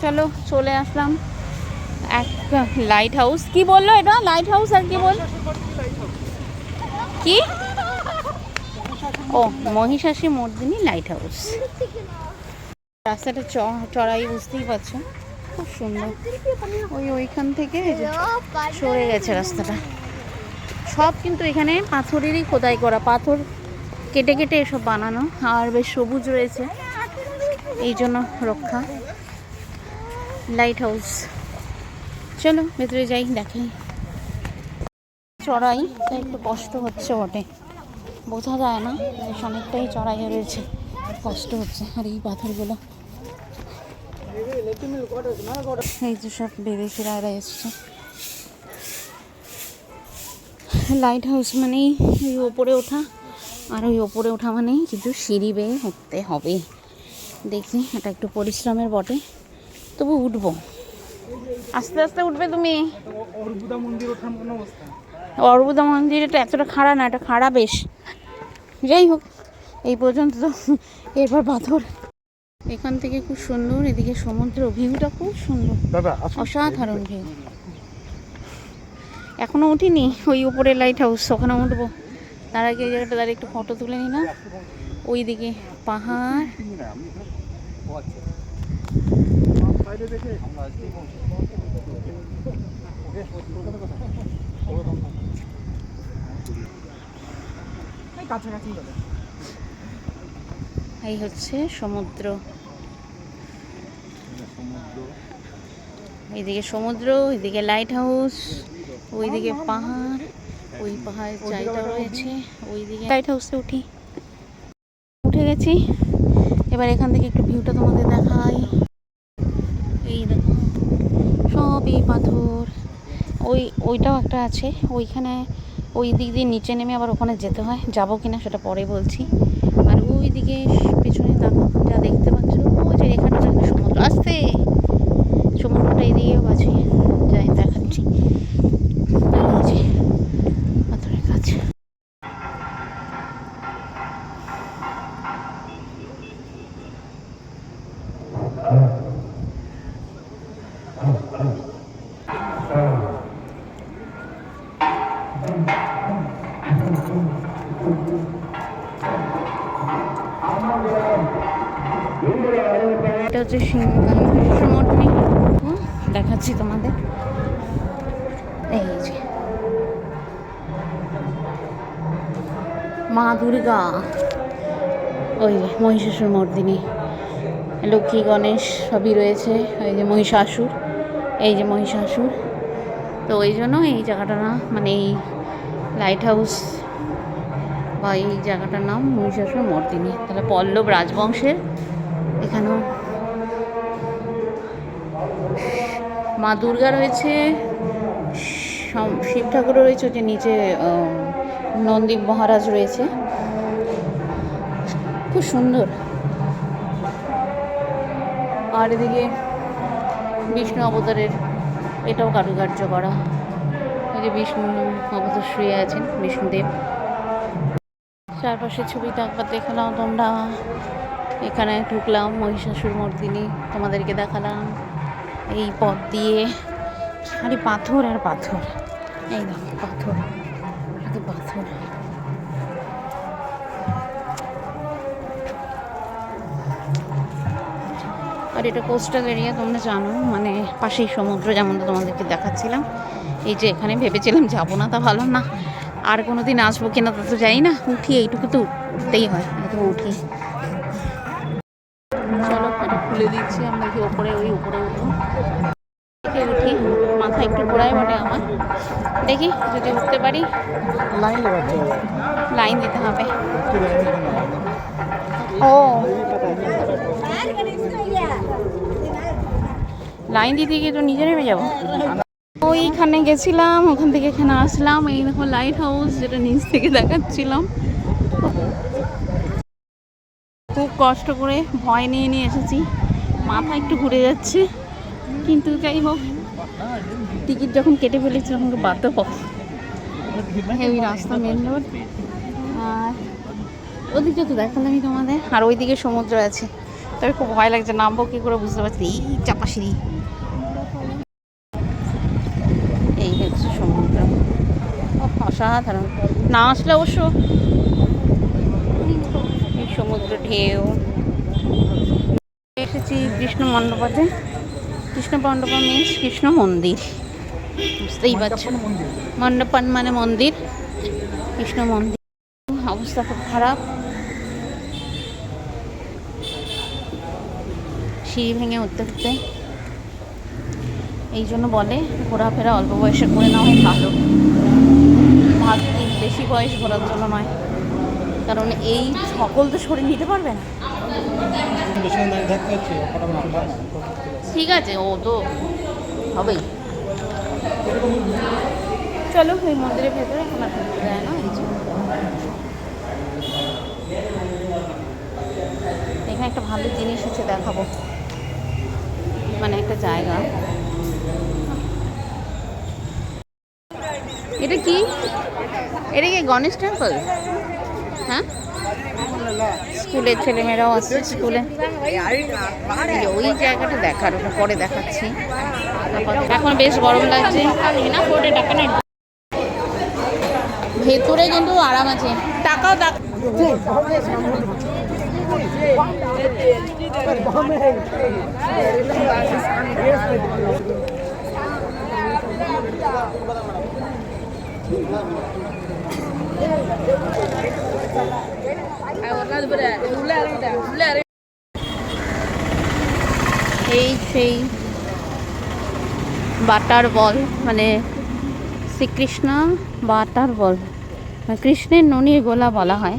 চলো চলে আসলাম এক লাইট হাউস। কি বললো এটা? লাইট হাউস আর কি বল কি? ও মহিষাসী মর্দিনী লাইট হাউস। রাস্তাটা চড়াই, বুঝতেই পারছো, খুব সুন্দর। ওইখান থেকে সরে গেছে রাস্তাটা। সব কিন্তু এখানে পাথরেরই খোদাই করা, পাথর কেটে কেটে এসব বানানো। আর বেশ সবুজ রয়েছে, এই জন্য রক্ষা। Light house. চলো ভেতরে যাই, দেখাই। চড়াই, তাই একটু কষ্ট হচ্ছে বটে, বোঝা যায় না, অনেকটাই চড়াই রয়েছে, কষ্ট হচ্ছে। আর এই পাথরগুলো, এই যে সব বিদেশিরা এসছে। লাইট হাউস মানেই ওই ওপরে ওঠা, আর ওই ওপরে ওঠা মানেই কিন্তু সিঁড়ি বেয়ে উঠতে হবে। দেখি, এটা একটু পরিশ্রমের বটে, তবু উঠবো। আস্তে আস্তে উঠবে তুমি। অর্বুদা মন্দির এটা এতটা খাড়া না, এটা খাড়া বেশ। যাই হোক, এই পর্যন্ত তো, এরপর পাথর। এখান থেকে খুব সুন্দর, এদিকে সমুদ্র, ভিউটা খুব সুন্দর, অসাধারণ ভিউ। এখনো উঠিনি ওই উপরে লাইট হাউস, ওখানে উঠবো। তার আগে এই জায়গাটা দাঁড়িয়ে একটু ফটো তুলে নিলাম। ওইদিকে পাহাড়, এই হচ্ছে সমুদ্র। এইদিকে সমুদ্র, ওইদিকে লাইট হাউস, ওইদিকে পাহাড়, ওই পাহাড়ের চাইটা রয়েছে। ওইদিকে লাইট হাউসে উঠে গেছি। এবার এখান থেকে একটু ভিউটা তোমাদের দেখাই। এই দেখো, সব এই পাথর। ওইটাও একটা আছে ওইখানে, ওই দিক দিয়ে নিচে নেমে আবার ওখানে যেতে হয়। যাবো কিনা সেটা পরে বলছি। আর ওই দিকে পেছনে দেখো, যা দেখতে পাচ্ছ, ওই যে এখানটা সমুদ্র। আসতে সমুদ্রটা এদিকেও আছে, যাই দেখাচ্ছি। পাথরের কাজ। এটা হচ্ছে মহিষাসুরমর্দিনী, দেখাচ্ছি তোমাদের। এই যে মা দুর্গা, ওই যে মহিষাসুরমর্দিনী, লক্ষ্মী গণেশ সবই রয়েছে। এই যে মহিষাসুর, এই যে মহিষাসুর। তো ওই জন্য এই জায়গাটার নাম, মানে এই লাইট হাউস বা এই জায়গাটার নাম মহিষাসুরমর্দিনী। তাহলে পল্লব রাজবংশের এখানেও মা দুর্গা রয়েছে, শিব ঠাকুরও রয়েছে, যে নিচে নন্দী মহারাজ রয়েছে, খুব সুন্দর। আর এদিকে বিষ্ণু অবতারের এটাও কারুকার্য করা। এই যে বিষ্ণু অবতার শুয়ে আছেন, বিষ্ণুদেব। চারপাশের ছবিটা একবার দেখালাম তোমরা। এখানে ঢুকলাম মহিষাসুরমর্দিনী, তোমাদেরকে দেখালাম এই পথ দিয়ে। খালি পাথর আর পাথর, এই দেখো পাথর, শুধু পাথর। আর এটা কোস্টাল এরিয়া, তোমরা জানো, মানে পাশেই সমুদ্র, যেমনটা তোমাদেরকে দেখাচ্ছিলাম। এই যে এখানে ভেবেছিলাম যাবো না, তা ভালো না, আর কোনো দিন আসবো কিনা তা তো যাই না। উঠি, এইটুকু তো উঠতেই হয়, তো উঠি। চলো এটা খুলে দিচ্ছি, আমরা কি ওপরে, ওই উপরে উঠবো। উঠি, মাথা একটু ঘোরায় বটে আমার, দেখি যদি উঠতে পারি। লাইন দিতে হবে। ও লাইন দিতে গিয়ে তো নিজে নেমে যাবো। ওইখানে গেছিলাম, ওখান থেকে এখানে আসলাম। এই দেখো লাইট হাউস, যেটা নিচ থেকে দেখাচ্ছিলাম। খুব কষ্ট করে ভয় নিয়ে এসেছি, মাথা একটু ঘুরে যাচ্ছে, কিন্তু যাই হোক, টিকিট যখন কেটে ফেলেছি তখন বাধ্য হোক। এই রাস্তা, মেন রোড। আর ওদিকে তো দেখালামই তোমাদের। আর ওইদিকে সমুদ্র আছে, তবে খুব ভয় লাগছে, নামবো কি করে বুঝতে পারছি। এই চাপা সিঁড়ি, এই হচ্ছে সমুদ্র। অসাধারণ, না আসলে অবশ্য এই সমুদ্র ঢেউ। এসেছি কৃষ্ণ মণ্ডপতে। কৃষ্ণ মণ্ডপ মিন্স কৃষ্ণ মন্দির, বুঝতেই পারছো। মণ্ডপন মানে মন্দির, কৃষ্ণ মন্দির। অবস্থা খুব খারাপ, সিঁড়ি ভেঙে উঠতে উঠতে। এই জন্য বলে ঘোরাফেরা অল্প বয়সে করে নেওয়া ভালো, ভাবছি বেশি বয়স ঘোরার জন্য নয়, কারণ এই সকল তো শরীর নিতে পারবে না। ঠিক আছে, ও তো হবেই। চলো এই মন্দিরের ভেতরে এখন আর ঢুকতে দেয় না। এখানে একটা ভালো জিনিস আছে, দেখাবো, মানে একটা জায়গা। এটা কি? এটা কি গণেশ টেম্পল? হ্যাঁ, স্কুলের ছেলেমেয়েরাও আসছে স্কুলে। ওই জায়গাটা দেখার, ওটা পরে দেখাচ্ছি। এখন বেশ গরম লাগছে, ভেতরে কিন্তু আরাম আছে। টাকাও এই সেই বাটার বল, মানে শ্রীকৃষ্ণ বাটার বল, কৃষ্ণের ননির গোলা বলা হয়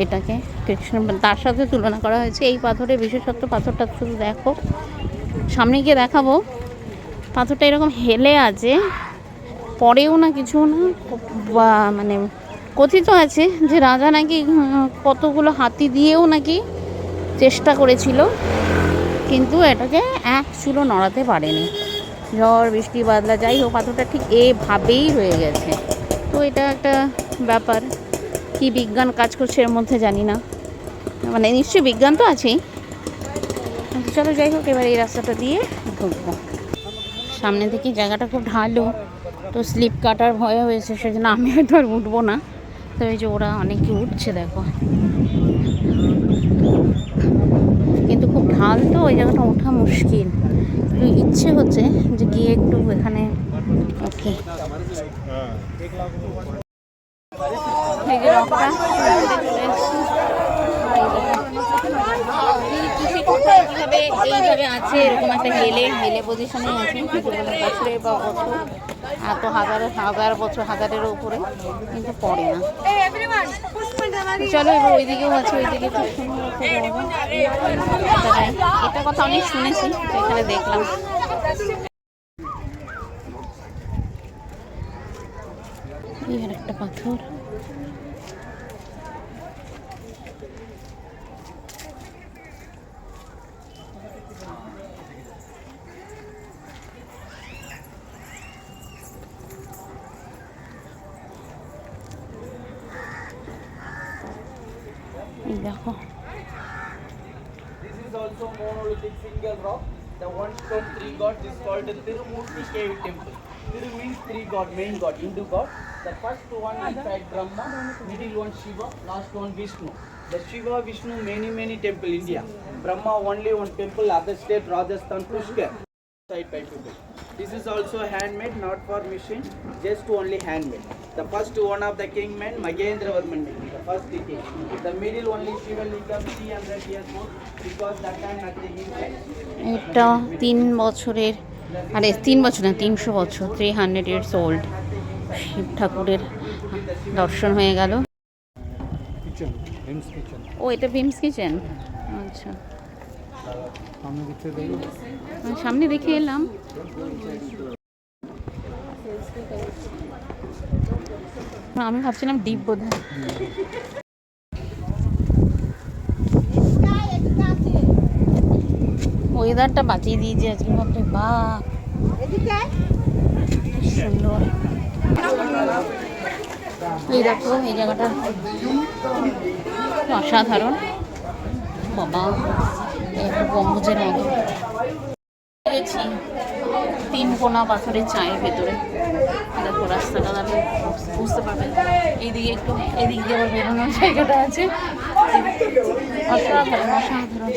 এটাকে। কৃষ্ণ তার সাথে তুলনা করা হয়েছে। এই পাথরের বিশেষত্ব, পাথরটা শুধু দেখো, সামনে গিয়ে দেখাবো। পাথরটা এরকম হেলে আছে, পরেও না কিছু না, বা মানে কথিত আছে যে রাজা নাকি কতগুলো হাতি দিয়েও নাকি চেষ্টা করেছিল, কিন্তু এটাকে এক চুলো নড়াতে পারেনি। ঝড় বৃষ্টি বাদলা যাই হোক, পাথরটা ঠিক এভাবেই রয়ে গেছে। তো এটা একটা ব্যাপার, কি বিজ্ঞান কাজ করছে এর মধ্যে জানি না, মানে নিশ্চয়ই বিজ্ঞান তো আছেই। চলো যাই হোক, এবার এই রাস্তাটা দিয়ে ঢুকবো। সামনে থেকে জায়গাটা খুব ঢালু, তো স্লিপ কাটার ভয় হয়েছে, সেজন্য আমি হয়তো আর উঠবো না। তো এই যে ওরা অনেকে উঠছে দেখো, কিন্তু খুব ঢাল তো ওই জায়গাটা ওঠা মুশকিল। ইচ্ছে হচ্ছে যে গিয়ে একটু এখানে ওকে। এই যে রকটা এইভাবে আছে, এরকম একটা হেলে পজিশনে আছে, বছরের বা বছর, এত হাজার বছর, হাজারের উপরে, কিন্তু পড়ে না। চলো এবার ওইদিকেও আছে, ওইদিকে খুব সুন্দর এটা কথা অনেক শুনেছি, এখানে দেখলাম। এই আর একটা পাথর, দেখো। This is also monolithic single rock. The one stone three god is called the Tirumurti cave temple. Tiru means three god, main god, Hindu god. The first one inside Brahma, middle one Shiva, last one Vishnu. The Shiva, Vishnu, many temple India. Brahma only one temple, other state Rajasthan, Pushkar. Side by people. This is also handmade, not for machine, just only handmade. The first one of the king man, Magendra Varman, the first king. The middle only Shiva Lingam, 300 years old, because that time nothing inside. এটা 3 বছরের, আরে 3 বছর না, 300 বছর, 300 years old Shiva ঠাকুরের দর্শন হয়ে গেল। ও এটা ভিমস কিচেন, আচ্ছা সামনে দেখে এলাম। আমি ভাবছিলাম দ্বীপ বোধ হয়। ওয়েদারটা বাঁচিয়ে দিয়েছে আজকে, বাপরে বাপ সুন্দর। এই দেখো এই জায়গাটা অসাধারণ বাবা। একটু গম্বুজের মতো গেছি 3 কোনা পাথরের চায়ের ভেতরে। দেখো রাস্তাটা তাহলে বুঝতে পারবে। এইদিকে একটু এদিক দিয়ে আবার বেরোনোর জায়গাটা আছে। অসাধারণ অসাধারণ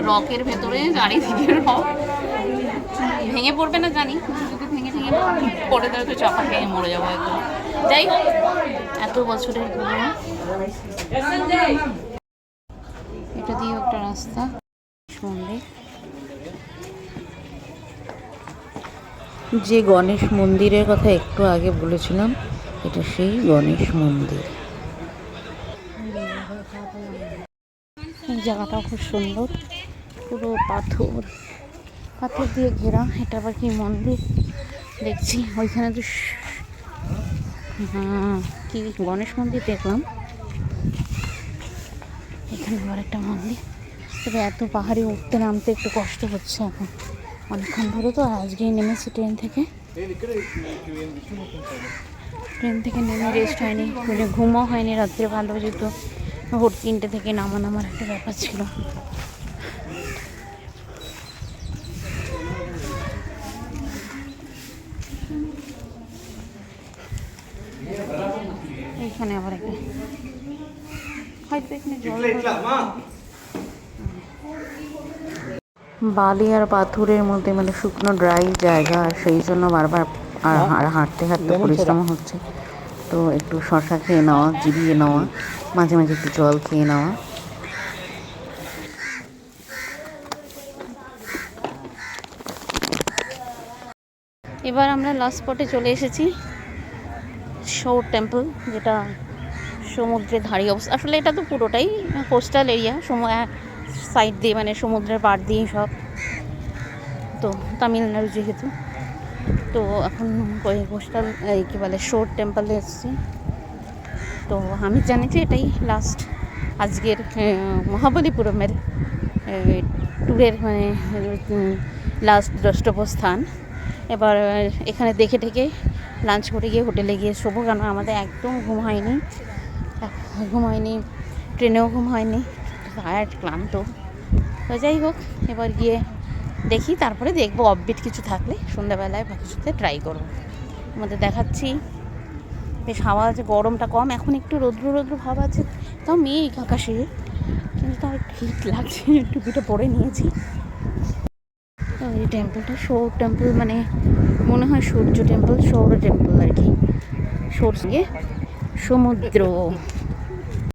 রকের ভেতরে চারিদিকে রক। ভেঙে পড়বে না জানি, যদি ভেঙে পড়ে তাহলে তো চাপা খেয়ে মরে যাবো একদম। যাই হোক, এত বছরের পুরনো। এটা দিয়ে একটা রাস্তা মন্দির। যে গণেশ মন্দিরের কথা একটু আগে বলেছিলাম, এটা সেই গণেশ মন্দির। এই জায়গাটাও খুব সুন্দর, পুরো পাথর পাথর দিয়ে ঘেরা। এটা আবার কি মন্দির দেখছি ওইখানে তো কি গণেশ মন্দির দেখলাম। এখানে আবার একটা মন্দির। তবে এত পাহাড়ে উঠতে নামতে একটু কষ্ট হচ্ছে এখন, অনেকক্ষণ ধরে তো। আজকেই নেমেছি ট্রেন থেকে নেমে রেস্ট হয়নি, ঘুমও হয়নি রাত্রে ভালো, যেহেতু ভোর 3টে থেকে নামার একটা ব্যাপার ছিল। এইখানে আবার একটা হয়তো এখানে জল, বালি আর পাথরের মধ্যে মানে শুকনো ড্রাই জায়গা, সেই জন্য বারবার আর হাঁটতে হাঁটতে পরিশ্রম হচ্ছে। তো একটু শশা খেয়ে নেওয়া, জিরিয়ে নেওয়া, মাঝে মাঝে একটু জল খেয়ে নেওয়া। এবার আমরা লাস্ট স্পটে চলে এসেছি, শোর টেম্পল, যেটা সমুদ্রের ধারে অবস্থা। আসলে এটা তো পুরোটাই কোস্টাল এরিয়া, সাইড দিয়ে মানে সমুদ্রের পাড় দিয়ে সব। তো তামিলনাড়ু যেহেতু, তো এখন কোস্টাল কী বলে শোর টেম্পলে এসেছি। তো আমি জানি যে এটাই লাস্ট আজকের মহাবলীপুরমের ট্যুরের মানে লাস্ট দ্রষ্টব্যস্থান। এবার এখানে দেখে ঠেকে লাঞ্চ করে গিয়ে হোটেলে গিয়ে শোবো, কারণ আমাদের একদম ঘুম হয়নি, ট্রেনেও ঘুম হয়নি, টায়ার্ড ক্লান্ত। তো যাই হোক, এবার গিয়ে দেখি, তারপরে দেখবো অফবিট কিছু থাকলে সন্ধ্যাবেলায় বা কিছুতে ট্রাই করবো। আমাদের দেখাচ্ছি বেশ হাওয়া আছে, গরমটা কম, এখন একটু রৌদ্র ভাব আছে, তাও মেঘ আকাশে, কিন্তু তাও একটু হিট লাগছে। টুপিটা পরে নিয়েছি। তো এই টেম্পলটা সৌর টেম্পল, মানে মনে হয় সূর্য টেম্পল, সৌর টেম্পল আর কি। সৌর সঙ্গে সমুদ্র।